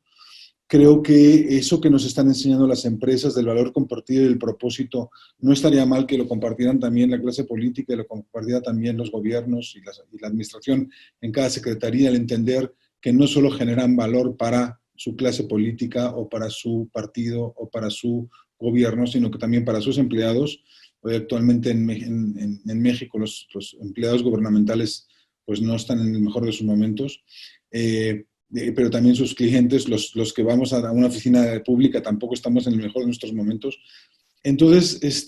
Creo que eso que nos están enseñando las empresas del valor compartido y del propósito, no estaría mal que lo compartieran también la clase política y lo compartieran también los gobiernos y la administración en cada secretaría, al entender que no solo generan valor para su clase política o para su partido o para su gobierno, sino que también para sus empleados. Hoy actualmente en México los empleados gubernamentales pues no están en el mejor de sus momentos. Pero también sus clientes, los que vamos a una oficina pública, tampoco estamos en el mejor de nuestros momentos. Entonces,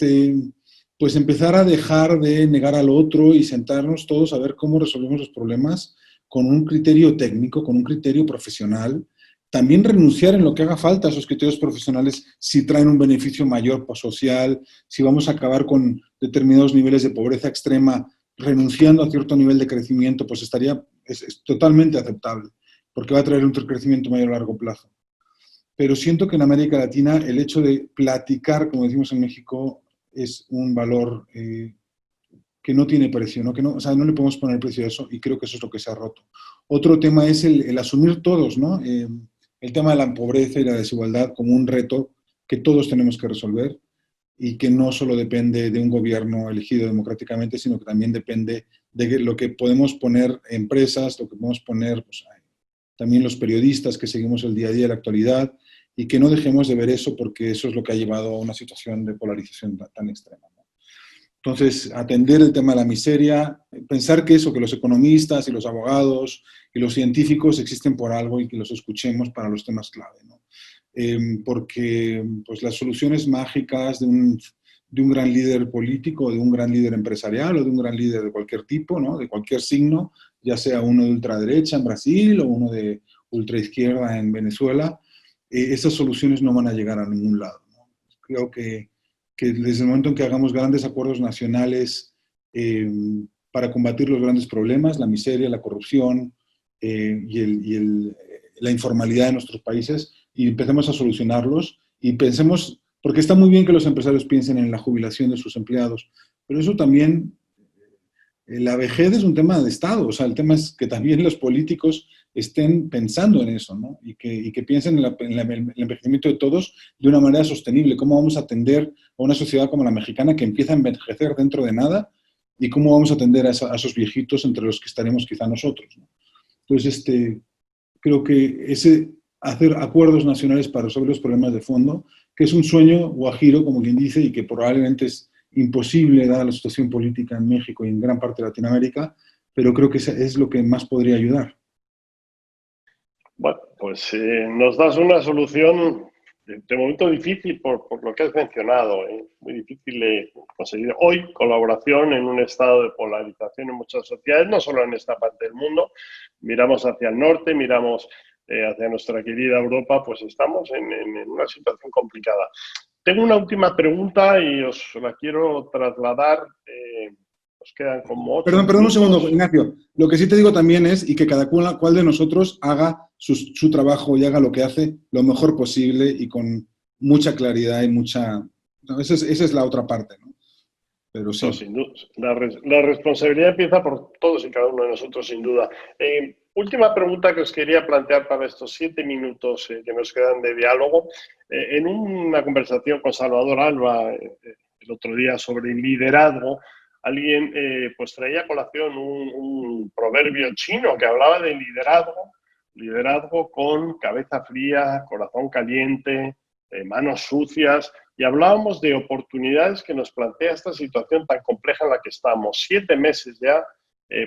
pues empezar a dejar de negar al otro y sentarnos todos a ver cómo resolvemos los problemas con un criterio técnico, con un criterio profesional. También renunciar en lo que haga falta a esos criterios profesionales si traen un beneficio mayor social, si vamos a acabar con determinados niveles de pobreza extrema, renunciando a cierto nivel de crecimiento, pues es totalmente aceptable, porque va a traer un crecimiento mayor a largo plazo. Pero siento que en América Latina el hecho de platicar, como decimos en México, es un valor que no tiene precio, ¿no? O sea, no le podemos poner precio a eso, y creo que eso es lo que se ha roto. Otro tema es el asumir todos, ¿no? El tema de la pobreza y la desigualdad como un reto que todos tenemos que resolver y que no solo depende de un gobierno elegido democráticamente, sino que también depende de lo que podemos poner empresas, lo que podemos poner pues, también los periodistas que seguimos el día a día de la actualidad, y que no dejemos de ver eso, porque eso es lo que ha llevado a una situación de polarización tan extrema, ¿no? Entonces, atender el tema de la miseria, pensar que los economistas y los abogados y los científicos existen por algo y que los escuchemos para los temas clave, ¿no? Porque pues, las soluciones mágicas de un gran líder político, de un gran líder empresarial o de un gran líder de cualquier tipo, ¿no? De cualquier signo, ya sea uno de ultraderecha en Brasil o uno de ultraizquierda en Venezuela, esas soluciones no van a llegar a ningún lado, ¿no? Creo que que desde el momento en que hagamos grandes acuerdos nacionales para combatir los grandes problemas, la miseria, la corrupción la informalidad de nuestros países, y empecemos a solucionarlos, y pensemos, porque está muy bien que los empresarios piensen en la jubilación de sus empleados, pero eso también, la vejez es un tema de Estado, o sea, el tema es que también los políticos estén pensando en eso, ¿no? Y que piensen en el envejecimiento de todos de una manera sostenible. ¿Cómo vamos a atender a una sociedad como la mexicana que empieza a envejecer dentro de nada? ¿Y cómo vamos a atender a esos viejitos entre los que estaremos quizá nosotros, ¿no? Entonces, creo que hacer acuerdos nacionales para resolver los problemas de fondo, que es un sueño guajiro, como quien dice, y que probablemente es imposible dada la situación política en México y en gran parte de Latinoamérica, pero creo que es lo que más podría ayudar. Bueno, pues nos das una solución de momento difícil por lo que has mencionado, muy difícil de conseguir. Hoy, colaboración en un estado de polarización en muchas sociedades, no solo en esta parte del mundo. Miramos hacia el norte, miramos hacia nuestra querida Europa, pues estamos en una situación complicada. Tengo una última pregunta y os la quiero trasladar. Nos quedan como 8 Perdón un segundo, Ignacio. Lo que sí te digo también es, y que cada cual de nosotros haga su trabajo y haga lo que hace lo mejor posible y con mucha claridad y mucha... No, esa es la otra parte, ¿no? Pero sí. No, sin duda. La responsabilidad empieza por todos y cada uno de nosotros, sin duda. Última pregunta que os quería plantear para estos 7 minutos que nos quedan de diálogo. En una conversación con Salvador Alba el otro día sobre liderazgo, alguien pues traía a colación un proverbio chino que hablaba de liderazgo con cabeza fría, corazón caliente, manos sucias, y hablábamos de oportunidades que nos plantea esta situación tan compleja en la que estamos. 7 meses ya,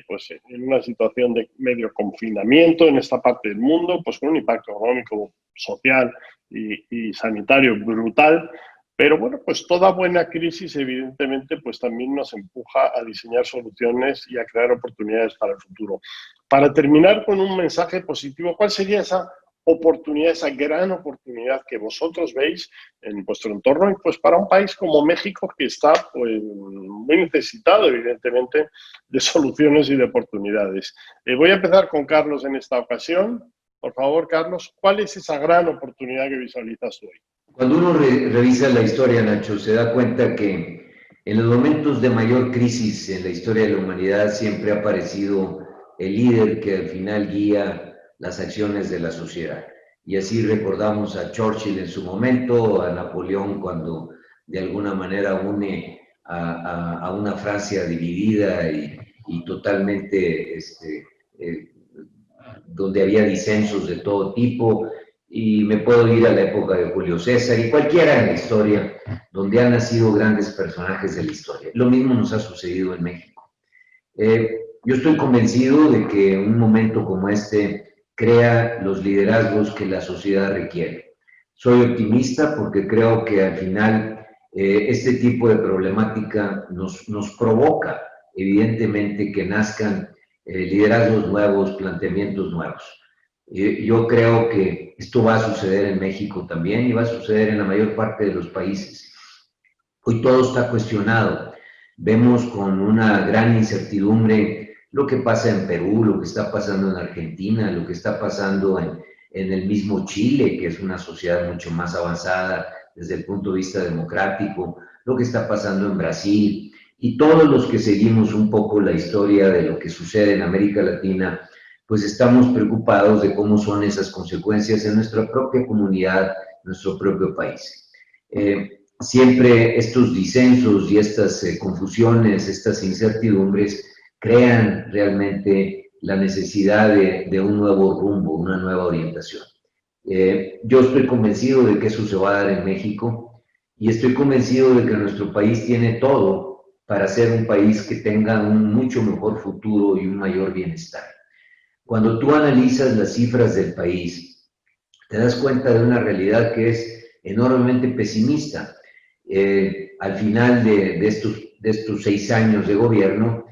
pues en una situación de medio confinamiento en esta parte del mundo, pues con un impacto económico, social y sanitario brutal. Pero bueno, pues toda buena crisis evidentemente pues también nos empuja a diseñar soluciones y a crear oportunidades para el futuro. Para terminar con un mensaje positivo, ¿cuál sería esa oportunidad, esa gran oportunidad que vosotros veis en vuestro entorno y pues para un país como México que está pues muy necesitado evidentemente de soluciones y de oportunidades? Voy a empezar con Carlos en esta ocasión. Por favor, Carlos, ¿cuál es esa gran oportunidad que visualizas hoy? Cuando uno revisa la historia, Nacho, se da cuenta que en los momentos de mayor crisis en la historia de la humanidad siempre ha aparecido el líder que al final guía las acciones de la sociedad. Y así recordamos a Churchill en su momento, a Napoleón cuando de alguna manera une a una Francia dividida y totalmente donde había disensos de todo tipo. Y me puedo ir a la época de Julio César y cualquiera en la historia donde han nacido grandes personajes de la historia. Lo mismo nos ha sucedido en México. Yo estoy convencido de que un momento como este crea los liderazgos que la sociedad requiere. Soy optimista porque creo que al final este tipo de problemática nos provoca evidentemente que nazcan liderazgos nuevos, planteamientos nuevos. Yo creo que esto va a suceder en México también y va a suceder en la mayor parte de los países. Hoy todo está cuestionado. Vemos con una gran incertidumbre lo que pasa en Perú, lo que está pasando en Argentina, lo que está pasando en el mismo Chile, que es una sociedad mucho más avanzada desde el punto de vista democrático, lo que está pasando en Brasil. Y todos los que seguimos un poco la historia de lo que sucede en América Latina, pues estamos preocupados de cómo son esas consecuencias en nuestra propia comunidad, nuestro propio país. Siempre estos disensos y estas confusiones, estas incertidumbres, crean realmente la necesidad de un nuevo rumbo, una nueva orientación. Yo estoy convencido de que eso se va a dar en México y estoy convencido de que nuestro país tiene todo para ser un país que tenga un mucho mejor futuro y un mayor bienestar. Cuando tú analizas las cifras del país, te das cuenta de una realidad que es enormemente pesimista. Al final de estos 6 años de gobierno,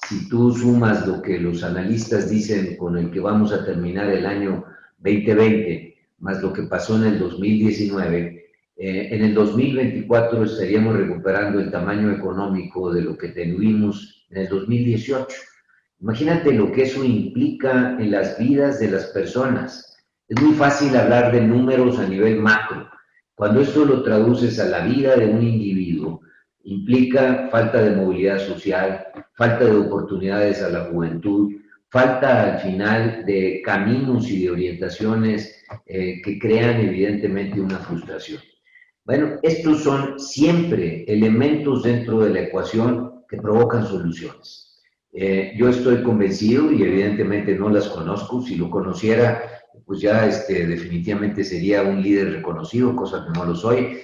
si tú sumas lo que los analistas dicen con el que vamos a terminar el año 2020, más lo que pasó en el 2019, En el 2024 estaríamos recuperando el tamaño económico de lo que tuvimos en el 2018. Imagínate lo que eso implica en las vidas de las personas. Es muy fácil hablar de números a nivel macro. Cuando esto lo traduces a la vida de un individuo, implica falta de movilidad social, falta de oportunidades a la juventud, falta al final de caminos y de orientaciones que crean evidentemente una frustración. Bueno, estos son siempre elementos dentro de la ecuación que provocan soluciones. Yo estoy convencido y evidentemente no las conozco. Si lo conociera, pues ya definitivamente sería un líder reconocido, cosa que no lo soy,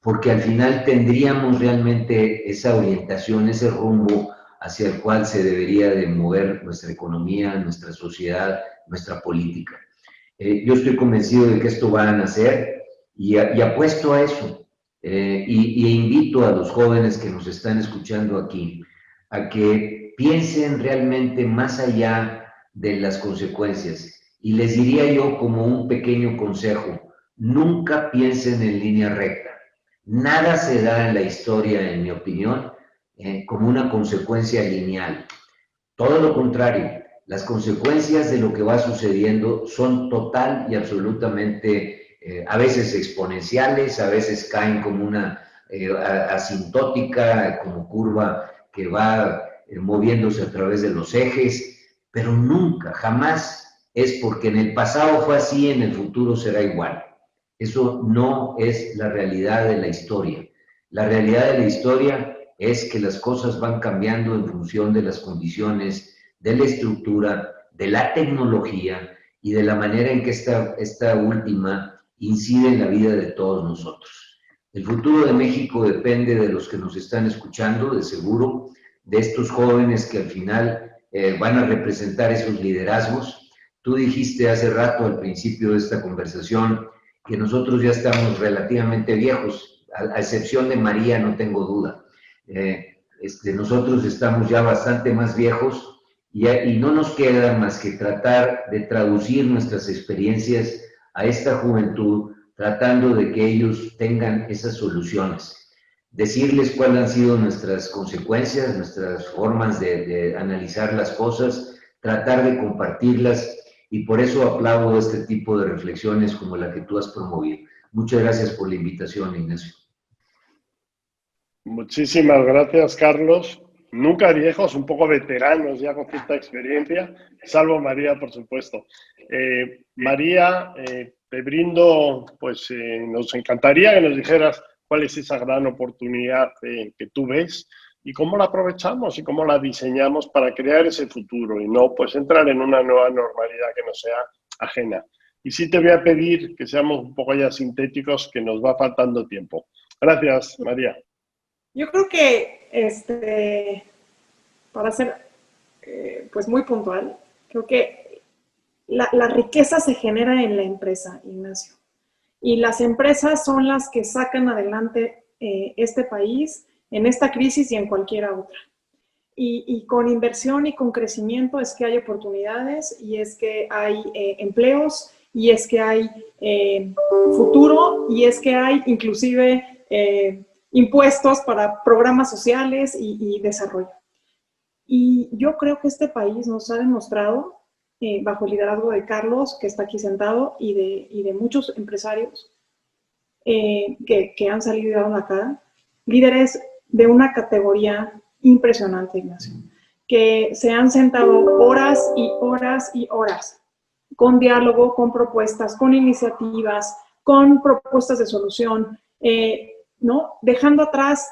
porque al final tendríamos realmente esa orientación, ese rumbo hacia el cual se debería de mover nuestra economía, nuestra sociedad, nuestra política. Yo estoy convencido de que esto va a nacer y apuesto a eso. Y invito a los jóvenes que nos están escuchando aquí a que piensen realmente más allá de las consecuencias. Y les diría yo como un pequeño consejo, nunca piensen en línea recta. Nada se da en la historia, en mi opinión, como una consecuencia lineal. Todo lo contrario, las consecuencias de lo que va sucediendo son total y absolutamente, a veces exponenciales, a veces caen como una asintótica, como curva que va moviéndose a través de los ejes, pero nunca, jamás es porque en el pasado fue así, en el futuro será igual. Eso no es la realidad de la historia. La realidad de la historia es que las cosas van cambiando en función de las condiciones, de la estructura, de la tecnología y de la manera en que esta última incide en la vida de todos nosotros. El futuro de México depende de los que nos están escuchando, de seguro, de estos jóvenes que al final van a representar esos liderazgos. Tú dijiste hace rato, al principio de esta conversación, que nosotros ya estamos relativamente viejos, a excepción de María, no tengo duda. Nosotros estamos ya bastante más viejos y no nos queda más que tratar de traducir nuestras experiencias a esta juventud, tratando de que ellos tengan esas soluciones. Decirles cuáles han sido nuestras consecuencias, nuestras formas de analizar las cosas, tratar de compartirlas, y por eso aplaudo este tipo de reflexiones como la que tú has promovido. Muchas gracias por la invitación, Ignacio. Muchísimas gracias, Carlos. Nunca viejos, un poco veteranos ya con cierta experiencia, salvo María, por supuesto. María, te brindo, pues nos encantaría que nos dijeras cuál es esa gran oportunidad que tú ves y cómo la aprovechamos y cómo la diseñamos para crear ese futuro y no pues entrar en una nueva normalidad que no sea ajena. Y sí te voy a pedir que seamos un poco ya sintéticos, que nos va faltando tiempo. Gracias, María. Yo creo que, para ser pues muy puntual, creo que la riqueza se genera en la empresa, Ignacio. Y las empresas son las que sacan adelante este país en esta crisis y en cualquier otra. Y con inversión y con crecimiento es que hay oportunidades y es que hay empleos y es que hay futuro y es que hay inclusive impuestos para programas sociales y desarrollo. Y yo creo que este país nos ha demostrado, bajo el liderazgo de Carlos, que está aquí sentado, y de muchos empresarios que han salido y dado la cara, líderes de una categoría impresionante, Ignacio, que se han sentado horas y horas y horas con diálogo, con propuestas, con iniciativas, con propuestas de solución, ¿no? Dejando atrás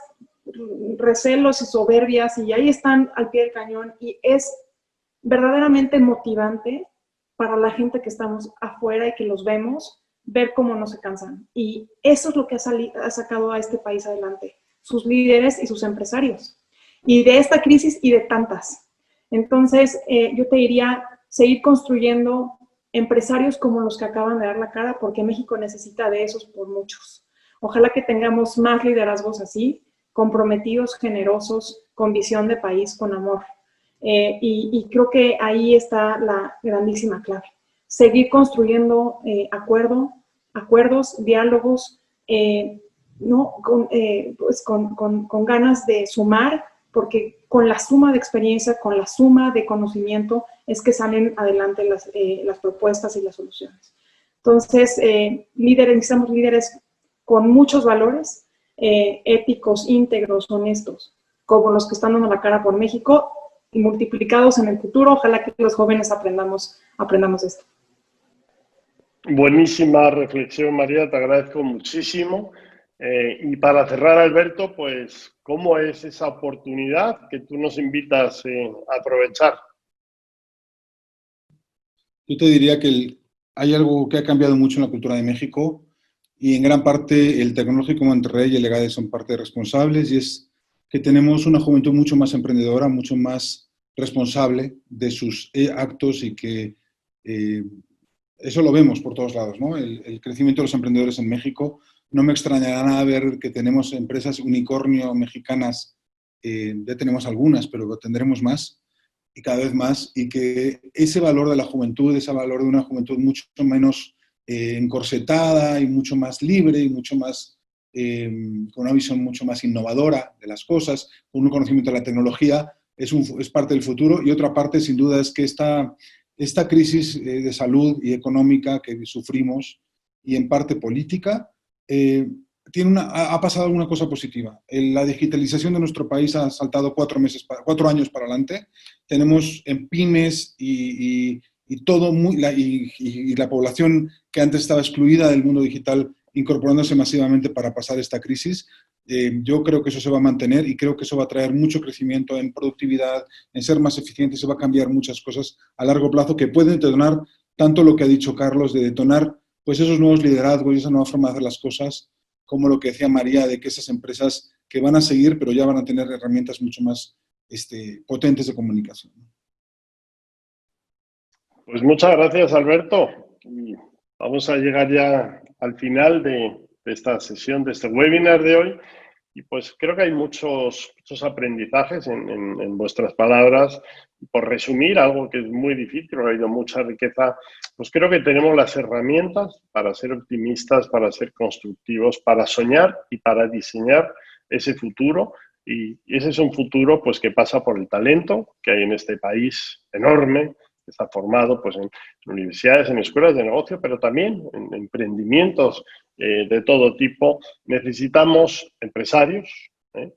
recelos y soberbias, y ahí están al pie del cañón, y es verdaderamente motivante para la gente que estamos afuera y que los vemos, ver cómo no se cansan. Y eso es lo que ha sacado a este país adelante, sus líderes y sus empresarios. Y de esta crisis y de tantas. Entonces, yo te diría, seguir construyendo empresarios como los que acaban de dar la cara, porque México necesita de esos por muchos. Ojalá que tengamos más liderazgos así, comprometidos, generosos, con visión de país, con amor. Y creo que ahí está la grandísima clave. Seguir construyendo acuerdo, acuerdos, diálogos, ¿no? con ganas de sumar, porque con la suma de experiencia, con la suma de conocimiento, es que salen adelante las propuestas y las soluciones. Entonces, necesitamos líderes con muchos valores, éticos, íntegros, honestos, como los que están dando la cara por México, y multiplicados en el futuro. Ojalá que los jóvenes aprendamos esto. Buenísima reflexión, María, te agradezco muchísimo. Y para cerrar, Alberto, pues, ¿cómo es esa oportunidad que tú nos invitas a aprovechar? Yo te diría que hay algo que ha cambiado mucho en la cultura de México y en gran parte el Tecnológico Monterrey y el EGADE son parte responsables, y es que tenemos una juventud mucho más emprendedora, mucho más responsable de sus actos, y que eso lo vemos por todos lados, ¿no? El crecimiento de los emprendedores en México. No me extrañará nada ver que tenemos empresas unicornio mexicanas, ya tenemos algunas, pero tendremos más y cada vez más, y que ese valor de la juventud, ese valor de una juventud mucho menos encorsetada y mucho más libre y mucho más, con una visión mucho más innovadora de las cosas, con un conocimiento de la tecnología, es parte del futuro. Y otra parte, sin duda, es que esta crisis de salud y económica que sufrimos, y en parte política, ha pasado alguna cosa positiva. La digitalización de nuestro país ha saltado 4 años para adelante. Tenemos en pymes y la población que antes estaba excluida del mundo digital incorporándose masivamente para pasar esta crisis. Yo creo que eso se va a mantener, y creo que eso va a traer mucho crecimiento en productividad, en ser más eficientes. Se va a cambiar muchas cosas a largo plazo que pueden detonar tanto lo que ha dicho Carlos, de detonar pues esos nuevos liderazgos y esa nueva forma de hacer las cosas, como lo que decía María, de que esas empresas que van a seguir, pero ya van a tener herramientas mucho más potentes de comunicación. Pues muchas gracias, Alberto. Y vamos a llegar ya al final de esta sesión, de este webinar de hoy. Y pues creo que hay muchos aprendizajes en vuestras palabras. Por resumir, algo que es muy difícil, ha habido mucha riqueza, pues creo que tenemos las herramientas para ser optimistas, para ser constructivos, para soñar y para diseñar ese futuro. Y ese es un futuro pues que pasa por el talento que hay en este país enorme, que está formado pues en universidades, en escuelas de negocio, pero también en emprendimientos de todo tipo. Necesitamos empresarios,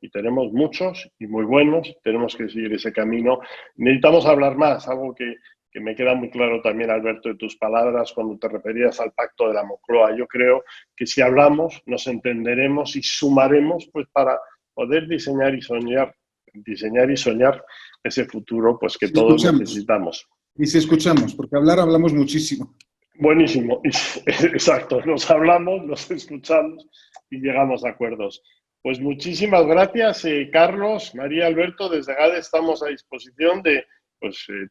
y tenemos muchos y muy buenos, tenemos que seguir ese camino. Necesitamos hablar más, algo que me queda muy claro también, Alberto, de tus palabras cuando te referías al Pacto de la Moncloa. Yo creo que si hablamos, nos entenderemos y sumaremos pues para poder diseñar y soñar ese futuro pues que todos necesitamos. Y si escuchamos, porque hablamos muchísimo. Buenísimo, exacto, nos hablamos, nos escuchamos y llegamos a acuerdos. Pues muchísimas gracias, Carlos, María, Alberto. Desde EGADE estamos a disposición de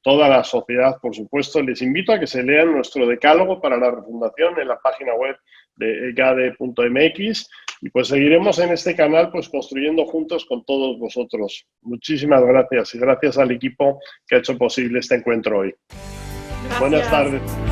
toda la sociedad, por supuesto. Les invito a que se lean nuestro decálogo para la refundación en la página web de egade.mx, y pues seguiremos en este canal pues construyendo juntos con todos vosotros. Muchísimas gracias, y gracias al equipo que ha hecho posible este encuentro hoy. Gracias. Buenas tardes.